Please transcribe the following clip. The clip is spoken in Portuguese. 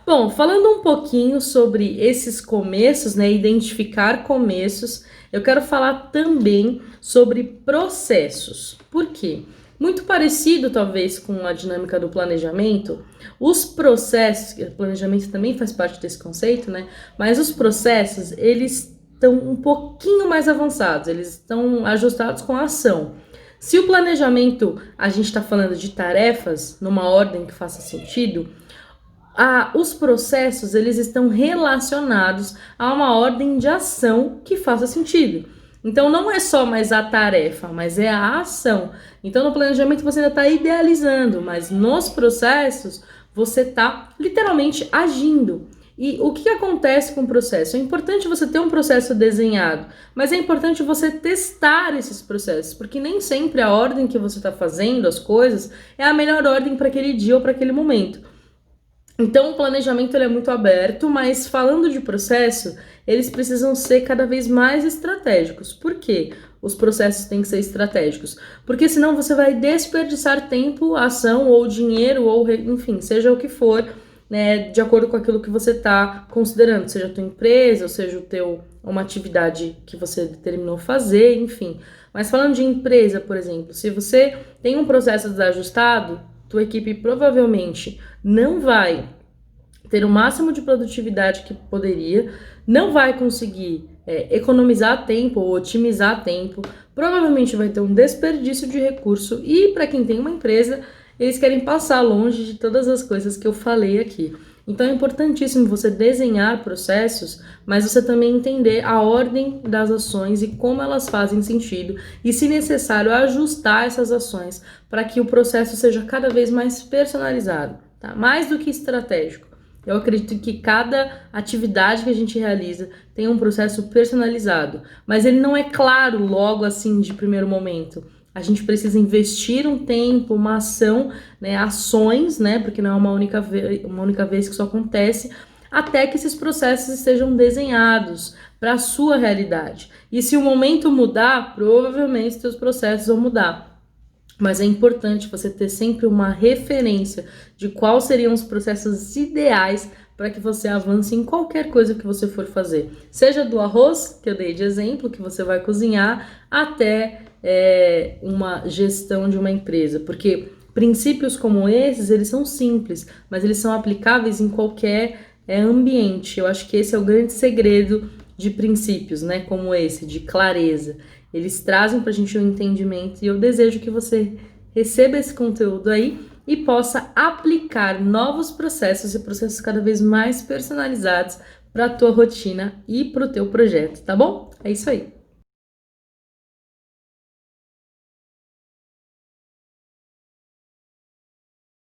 Bom, falando um pouquinho sobre esses começos, né, identificar começos, eu quero falar também sobre processos. Por quê? Muito parecido, talvez, com a dinâmica do planejamento, os processos, o planejamento também faz parte desse conceito, né? Mas os processos, eles estão um pouquinho mais avançados, eles estão ajustados com a ação. Se o planejamento, a gente está falando de tarefas, numa ordem que faça sentido, os processos eles estão relacionados a uma ordem de ação que faça sentido. Então não é só mais a tarefa, mas é a ação. Então no planejamento você ainda está idealizando, mas nos processos você está literalmente agindo. E o que acontece com o processo? É importante você ter um processo desenhado, mas é importante você testar esses processos, porque nem sempre a ordem que você está fazendo as coisas é a melhor ordem para aquele dia ou para aquele momento. Então, o planejamento ele é muito aberto, mas falando de processo, eles precisam ser cada vez mais estratégicos. Por quê? Os processos têm que ser estratégicos. Porque senão você vai desperdiçar tempo, ação ou dinheiro, ou enfim, seja o que for, né, de acordo com aquilo que você está considerando, seja a tua empresa, ou seja uma atividade que você determinou fazer, enfim. Mas falando de empresa, por exemplo, se você tem um processo desajustado, tua equipe provavelmente não vai ter o máximo de produtividade que poderia, não vai conseguir economizar tempo ou otimizar tempo, provavelmente vai ter um desperdício de recurso e para quem tem uma empresa, eles querem passar longe de todas as coisas que eu falei aqui. Então é importantíssimo você desenhar processos, mas você também entender a ordem das ações e como elas fazem sentido e, se necessário, ajustar essas ações para que o processo seja cada vez mais personalizado, tá? Mais do que estratégico. Eu acredito que cada atividade que a gente realiza tem um processo personalizado, mas ele não é claro logo assim de primeiro momento. A gente precisa investir um tempo, uma ação, né, ações, né, porque não é uma única vez que isso acontece, até que esses processos estejam desenhados para a sua realidade. E se o momento mudar, provavelmente seus processos vão mudar. Mas é importante você ter sempre uma referência de quais seriam os processos ideais para que você avance em qualquer coisa que você for fazer. Seja do arroz, que eu dei de exemplo, que você vai cozinhar, até uma gestão de uma empresa. Porque princípios como esses, eles são simples, mas eles são aplicáveis em qualquer ambiente. Eu acho que esse é o grande segredo de princípios, né? Como esse, de clareza. Eles trazem pra gente um entendimento e eu desejo que você receba esse conteúdo aí e possa aplicar novos processos e processos cada vez mais personalizados para a tua rotina e para o teu projeto, tá bom? É isso aí.